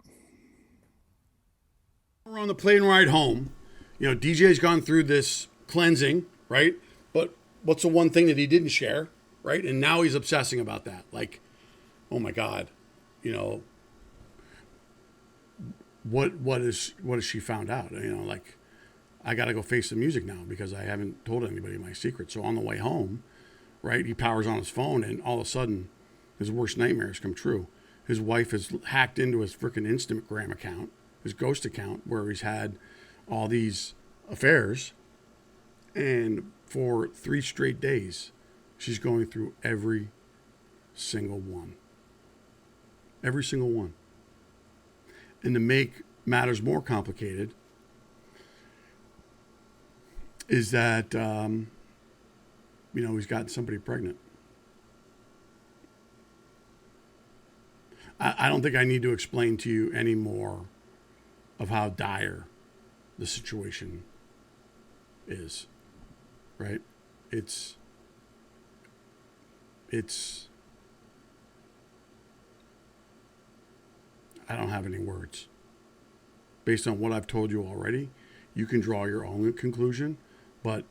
Speaker 1: We're on the plane ride home. You know, DJ's gone through this cleansing, right? But what's the one thing that he didn't share, right? And now he's obsessing about that. Like, oh my God, you know, what has she found out? You know, like, I got to go face the music now because I haven't told anybody my secret. So on the way home, right, he powers on his phone and all of a sudden his worst nightmares come true. His wife has hacked into his freaking Instagram account, his ghost account, where he's had all these affairs. And for 3 straight days, she's going through every single one. Every single one. And to make matters more complicated is that, you know, he's gotten somebody pregnant. I don't think I need to explain to you any more of how dire the situation is, right? It's I don't have any words. Based on what I've told you already, you can draw your own conclusion, but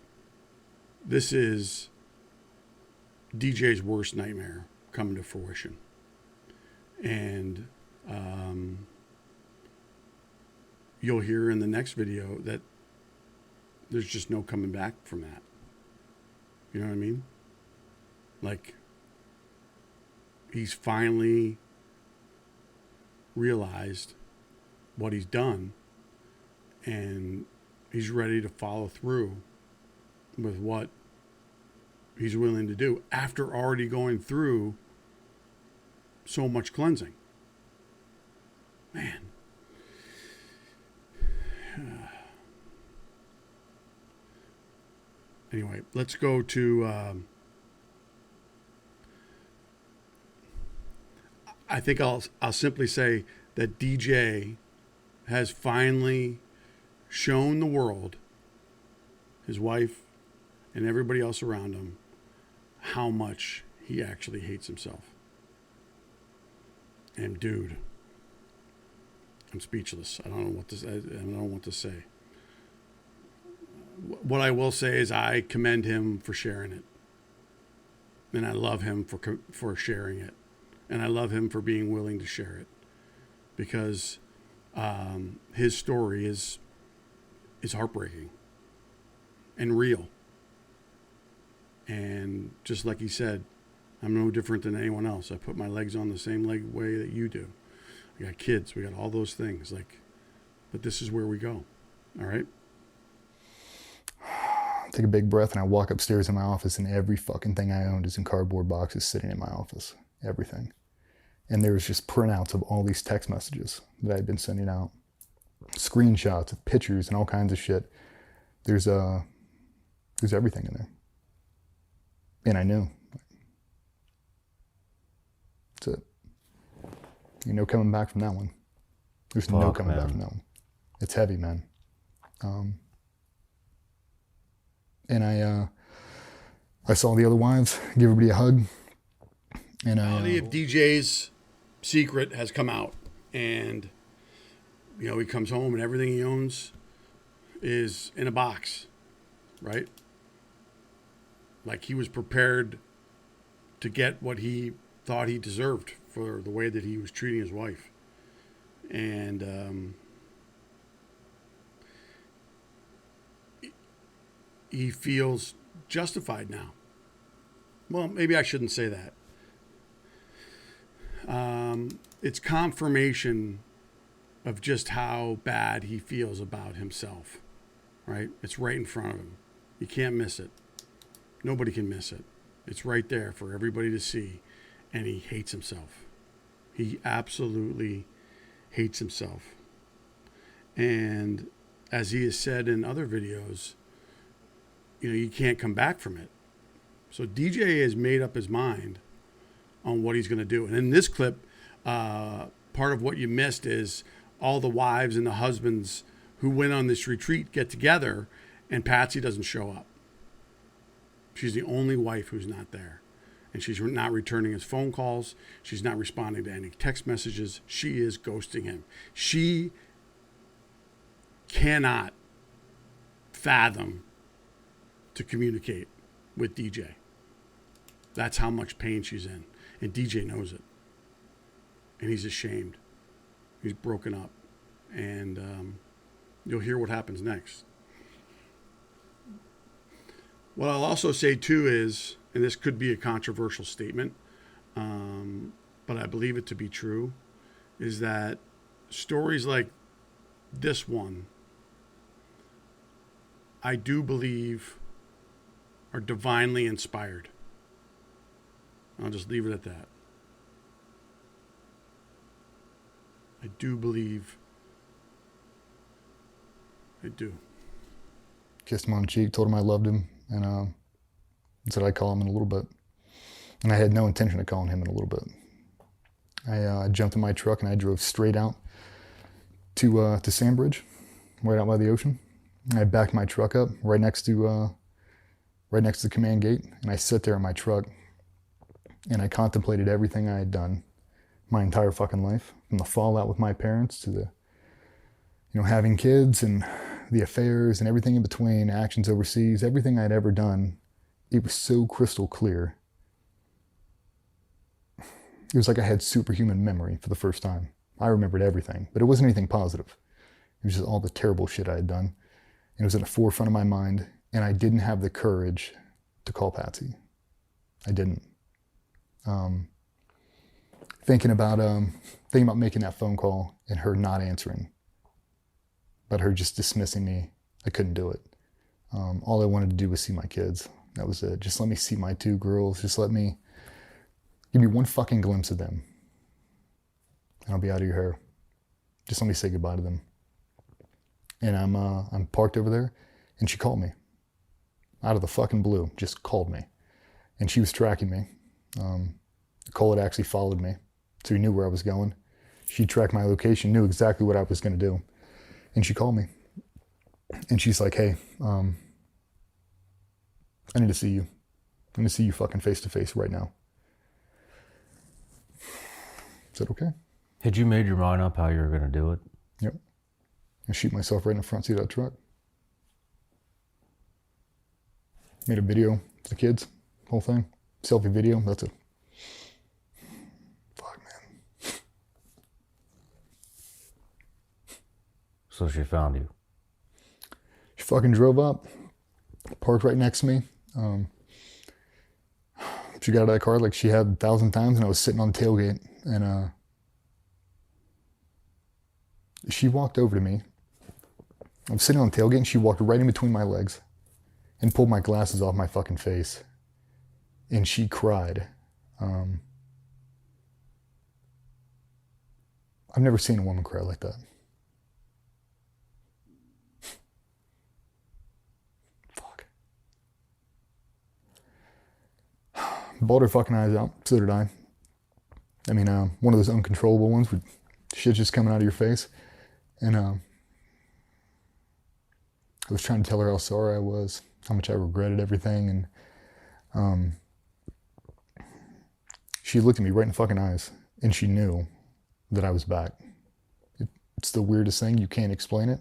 Speaker 1: this is DJ's worst nightmare coming to fruition. And you'll hear in the next video that there's just no coming back from that. You know what I mean? Like, he's finally realized what he's done, and he's ready to follow through with what he's willing to do after already going through so much cleansing. Man. Anyway, let's go to I think I'll simply say that DJ has finally shown the world, his wife and everybody else around him, how much he actually hates himself. And dude, I'm speechless. I don't know what to say. What I will say is I commend him for sharing it. And I love him for sharing it. And I love him for being willing to share it. Because his story is heartbreaking and real. And just like he said, I'm no different than anyone else. I put my legs on the same leg way that you do. We got kids. We got all those things. Like, but this is where we go. All right?
Speaker 2: Take a big breath and I walk upstairs in my office and every fucking thing I owned is in cardboard boxes sitting in my office. Everything. And there was just printouts of all these text messages that I had been sending out. Screenshots of pictures and all kinds of shit. There's everything in there. And I knew. That's it. You're no coming back from that one. There's no coming back from that one. It's heavy, man. And I saw the other wives give everybody a hug. And
Speaker 1: if DJ's secret has come out, and you know he comes home and everything he owns is in a box, right? Like he was prepared to get what he thought he deserved for the way that he was treating his wife, and he feels justified now. Well, maybe I shouldn't say that. It's confirmation of just how bad he feels about himself, right? It's right in front of him. You can't miss it. Nobody can miss it. It's right there for everybody to see. And he hates himself. He absolutely hates himself. And as he has said in other videos, you can't come back from it. So DJ has made up his mind on what he's going to do. And in this clip, part of what you missed is all the wives and the husbands who went on this retreat get together, and Patsy doesn't show up. She's the only wife who's not there. And she's not returning his phone calls. She's not responding to any text messages. She is ghosting him. She cannot fathom to communicate with DJ. That's how much pain she's in. And DJ knows it. And he's ashamed. He's broken up. And you'll hear what happens next. What I'll also say, too, is, and this could be a controversial statement, but I believe it to be true, is that stories like this one, I do believe are divinely inspired. I'll just leave it at that. I do believe. I do.
Speaker 2: Kissed him on the cheek, told him I loved him, and said I'd call him in a little bit. And I had no intention of calling him in a little bit. I jumped in my truck and I drove straight out to Sandbridge, right out by the ocean. And I backed my truck up right next to the command gate, and I sat there in my truck and I contemplated everything I had done my entire fucking life, from the fallout with my parents to the, having kids and the affairs and everything in between, actions overseas, everything I'd ever done. It was so crystal clear. It was like I had superhuman memory for the first time. I remembered everything, but it wasn't anything positive. It was just all the terrible shit I had done. And it was at the forefront of my mind, and I didn't have the courage to call Patsy. I didn't. Thinking about making that phone call and her not answering, but her just dismissing me, I couldn't do it. All I wanted to do was see my kids. That was it. Just let me see my two girls. Just give me one fucking glimpse of them, and I'll be out of your hair. Just let me say goodbye to them. And I'm parked over there, and she called me out of the fucking blue. Just called me, and she was tracking me. The call had actually followed me, so he knew where I was going. She tracked my location, knew exactly what I was going to do, and she called me. And she's like, "Hey, I need to see you. I need to see you fucking face to face right now." I said, "Okay."
Speaker 3: Had you made your mind up how you were going to do it?
Speaker 2: Yep. I shoot myself right in the front seat of that truck. Made a video for the kids, whole thing. Selfie video, that's it. Fuck, man.
Speaker 3: So she found you.
Speaker 2: She fucking drove up, parked right next to me. She got out of that car like she had 1,000 times, and I was sitting on the tailgate, and she walked over to me. I was sitting on the tailgate, and she walked right in between my legs and pulled my glasses off my fucking face. And she cried. I've never seen a woman cry like that. Fuck. Bawled her fucking eyes out. So did I. I mean, one of those uncontrollable ones with shit just coming out of your face. And I was trying to tell her how sorry I was, how much I regretted everything, and she looked at me right in the fucking eyes, and she knew that I was back. It's the weirdest thing, you can't explain it.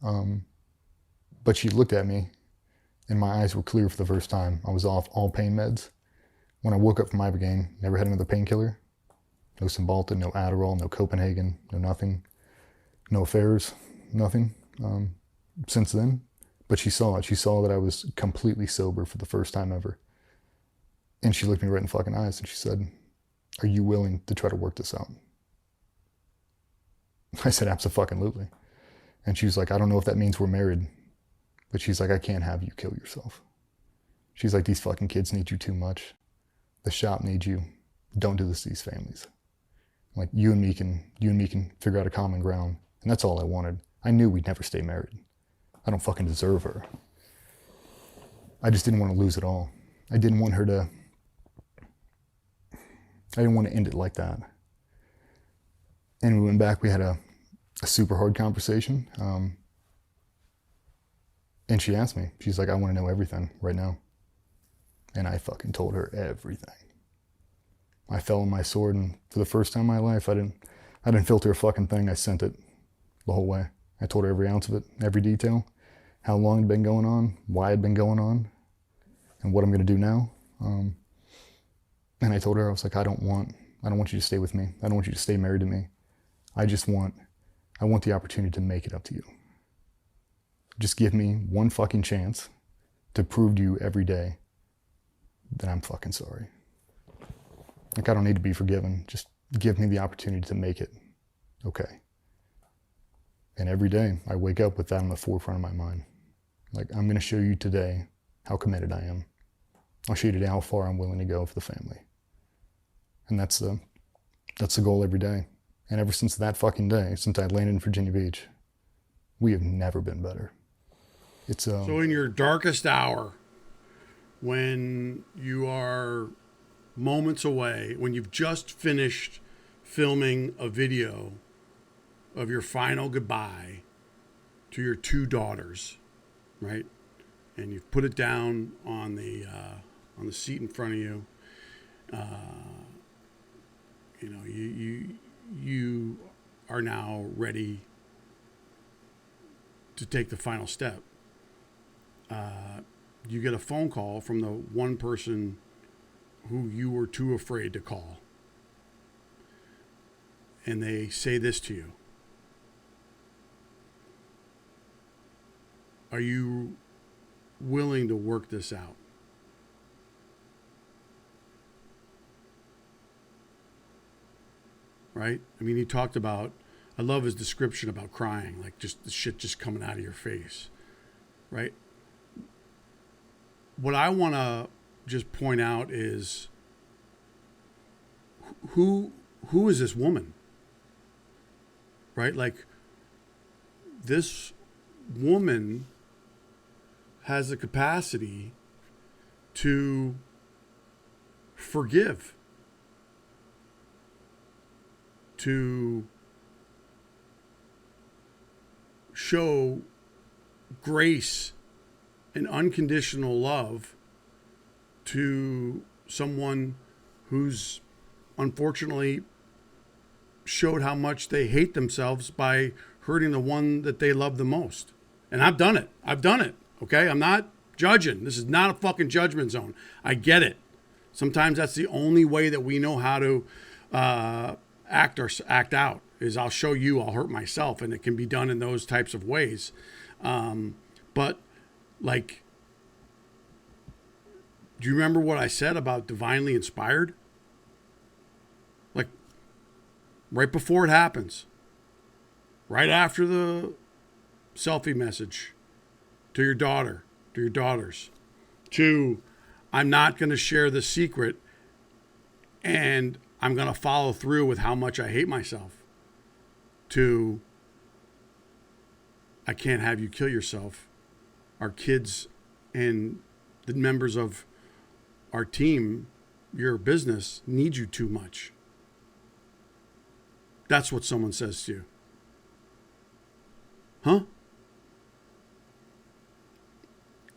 Speaker 2: But she looked at me, and my eyes were clear for the first time. I was off all pain meds. When I woke up from Ibogaine, never had another painkiller. No Cymbalta, no Adderall, no Copenhagen, no nothing. No affairs, nothing. Since then, But she saw it. She saw that I was completely sober for the first time ever. And she looked me right in the fucking eyes and she said, "Are you willing to try to work this out?" I said, "Abso-fucking-lutely." And she was like, "I don't know if that means we're married." But she's like, "I can't have you kill yourself." She's like, "These fucking kids need you too much. The shop needs you. Don't do this to these families. Like, you and me can figure out a common ground." And that's all I wanted. I knew we'd never stay married. I don't fucking deserve her. I just didn't want to lose it all. I didn't want to end it like that. And we went back, we had a super hard conversation. And she asked me, she's like, "I want to know everything right now." And I fucking told her everything. I fell on my sword, and for the first time in my life, I didn't filter a fucking thing. I sent it the whole way. I told her every ounce of it, every detail, how long it'd been going on, why it'd been going on, and what I'm gonna do now. And I told her, I was like, I don't want you to stay with me. I don't want you to stay married to me. I want the opportunity to make it up to you. Just give me one fucking chance to prove to you every day that I'm fucking sorry. Like, I don't need to be forgiven. Just give me the opportunity to make it okay. And every day I wake up with that on the forefront of my mind. Like, I'm going to show you today how committed I am. I'll show you today how far I'm willing to go for the family. And that's the goal every day. And ever since that fucking day, since I landed in Virginia Beach, we have never been better.
Speaker 1: So in your darkest hour, when you are moments away, when you've just finished filming a video of your final goodbye to your two daughters, right? And you've put it down on the seat in front of you. You are now ready to take the final step. You get a phone call from the one person who you were too afraid to call. And they say this to you. Are you willing to work this out? Right? I mean, he talked about, I love his description about crying, like just the shit just coming out of your face. Right? What I want to just point out is who is this woman? Right? Like, this woman has the capacity to forgive, to show grace and unconditional love to someone who's unfortunately showed how much they hate themselves by hurting the one that they love the most. And I've done it. Okay? I'm not judging. This is not a fucking judgment zone. I get it. Sometimes that's the only way that we know how to act out, is I'll show you, I'll hurt myself. And it can be done in those types of ways. But like, do you remember what I said about divinely inspired? Like, right before it happens, right after the selfie message to your daughter, to your daughters, to, I'm not going to share the secret and I'm going to follow through with how much I hate myself, to, I can't have you kill yourself. Our kids and the members of our team, your business, need you too much. That's what someone says to you. Huh?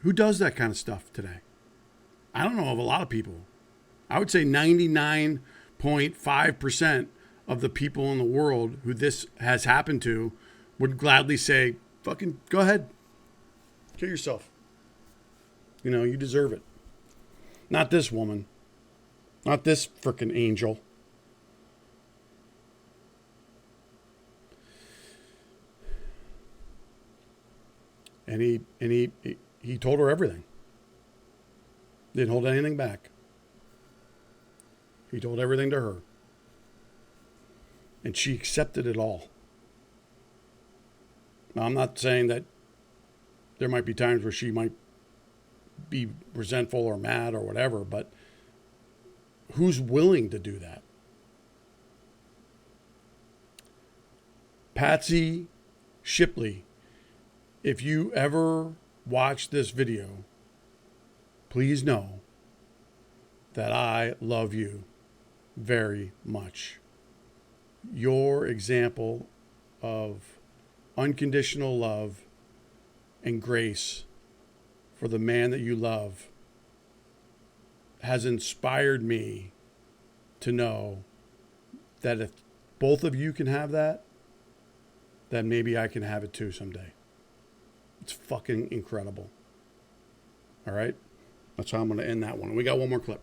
Speaker 1: Who does that kind of stuff today? I don't know of a lot of people. I would say 99.5% of the people in the world who this has happened to would gladly say, fucking go ahead. Kill yourself. You know, you deserve it. Not this woman. Not this frickin' angel. And he told her everything. Didn't hold anything back. He told everything to her. And she accepted it all. Now, I'm not saying that there might be times where she might be resentful or mad or whatever, but who's willing to do that? Patsy Shipley, if you ever watch this video, please know that I love you very much. Your example of unconditional love and grace for the man that you love has inspired me to know that if both of you can have that, then maybe I can have it too someday. It's fucking incredible. All right? That's how I'm going to end that one. We got one more clip.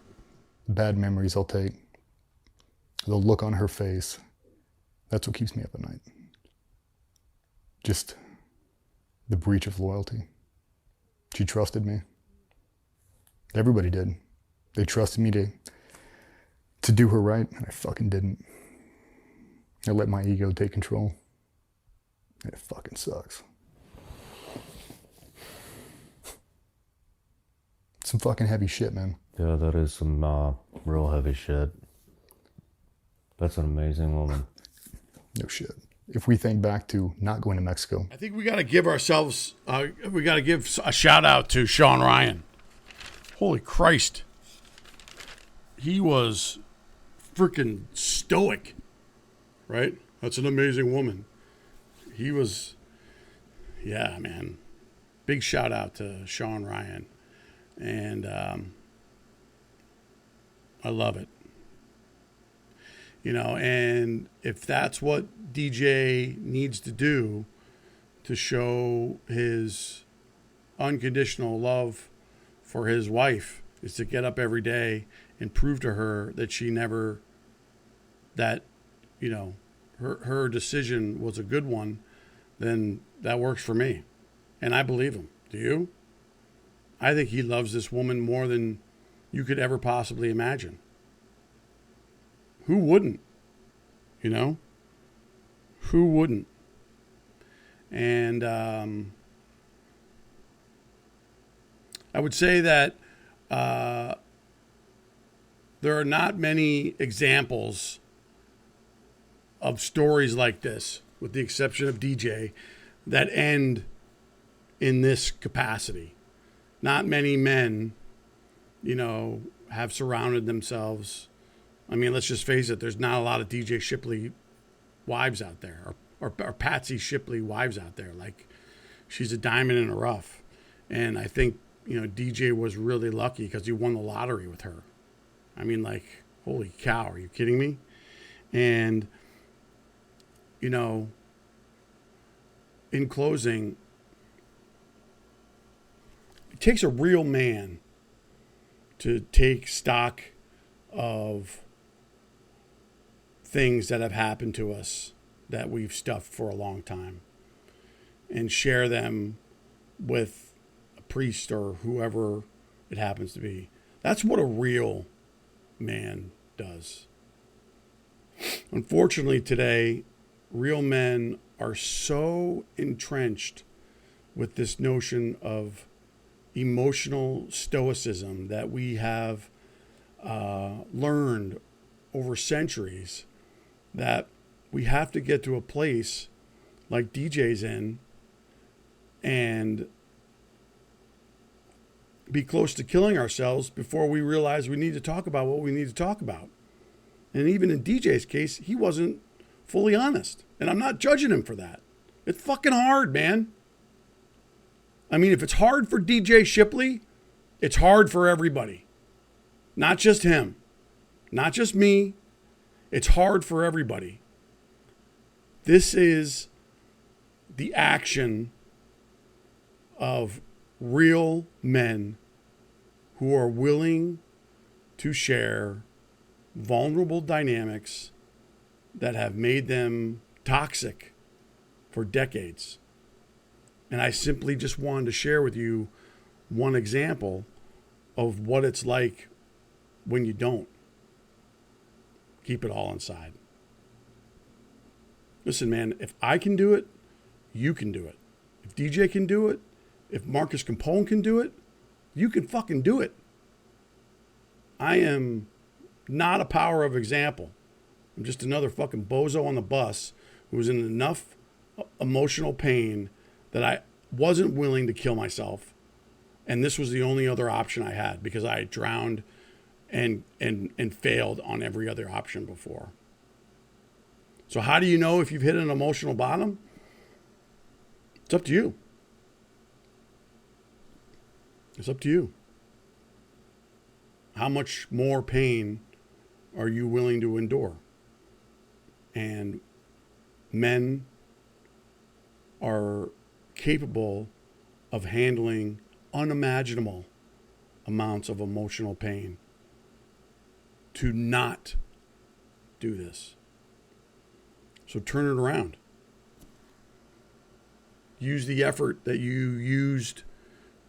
Speaker 2: Bad memories I'll take. The look on her face. That's what keeps me up at night. Just the breach of loyalty. She trusted me. Everybody did. They trusted me to do her right, and I fucking didn't. I let my ego take control. And it fucking sucks. Some fucking heavy shit, man.
Speaker 3: Yeah, that is some real heavy shit. That's an amazing woman.
Speaker 2: No shit. If we think back to not going to Mexico.
Speaker 1: I think we got to give ourselves, we got to give a shout out to Shawn Ryan. Holy Christ. He was freaking stoic, right? That's an amazing woman. He was, yeah, man. Big shout out to Shawn Ryan. And I love it. You know, and if that's what DJ needs to do to show his unconditional love for his wife is to get up every day and prove to her that she never, that, you know, her decision was a good one, then that works for me. And I believe him. Do you? I think he loves this woman more than you could ever possibly imagine. Who wouldn't? You know? Who wouldn't? And I would say that there are not many examples of stories like this, with the exception of DJ, that end in this capacity. Not many men, you know, have surrounded themselves. I mean, let's just face it, there's not a lot of DJ Shipley wives out there, or Patsy Shipley wives out there. Like, she's a diamond in the rough. And I think, you know, DJ was really lucky because he won the lottery with her. I mean, like, holy cow, are you kidding me? And, you know, in closing, it takes a real man to take stock of things that have happened to us that we've stuffed for a long time and share them with a priest or whoever it happens to be. That's what a real man does. Unfortunately, today, real men are so entrenched with this notion of emotional stoicism that we have learned over centuries, that we have to get to a place like DJ's in and be close to killing ourselves before we realize we need to talk about what we need to talk about. And even in DJ's case, he wasn't fully honest. And I'm not judging him for that. It's fucking hard, man. I mean, if it's hard for DJ Shipley, it's hard for everybody. Not just him. Not just me. It's hard for everybody. This is the action of real men who are willing to share vulnerable dynamics that have made them toxic for decades. And I simply just wanted to share with you one example of what it's like when you don't keep it all inside. Listen, man, if I can do it, you can do it. If DJ can do it, if Marcus Capone can do it, you can fucking do it. I am not a power of example. I'm just another fucking bozo on the bus who was in enough emotional pain that I wasn't willing to kill myself. And this was the only other option I had because I drowned and failed on every other option before. So how do you know if you've hit an emotional bottom? It's up to you. It's up to you. How much more pain are you willing to endure? And men are capable of handling unimaginable amounts of emotional pain to not do this. So turn it around. Use the effort that you used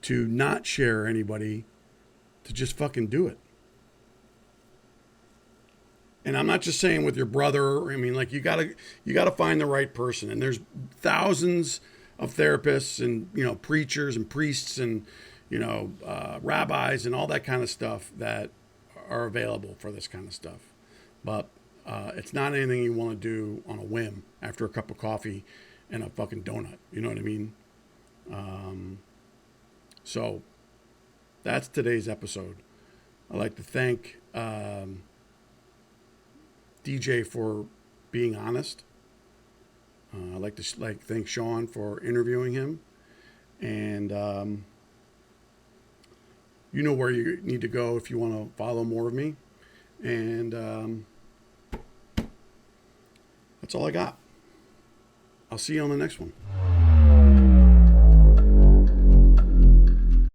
Speaker 1: to not share anybody to just fucking do it. And I'm not just saying with your brother. I mean, like you gotta find the right person. And there's thousands of therapists and, you know, preachers and priests and, you know, rabbis and all that kind of stuff that are available for this kind of stuff. But it's not anything you want to do on a whim after a cup of coffee and a fucking donut. You know what I mean? So that's today's episode. I'd like to thank DJ for being honest. I'd like to thank Shawn for interviewing him. And you know where you need to go if you want to follow more of me. And that's all I got. I'll see you on the next one.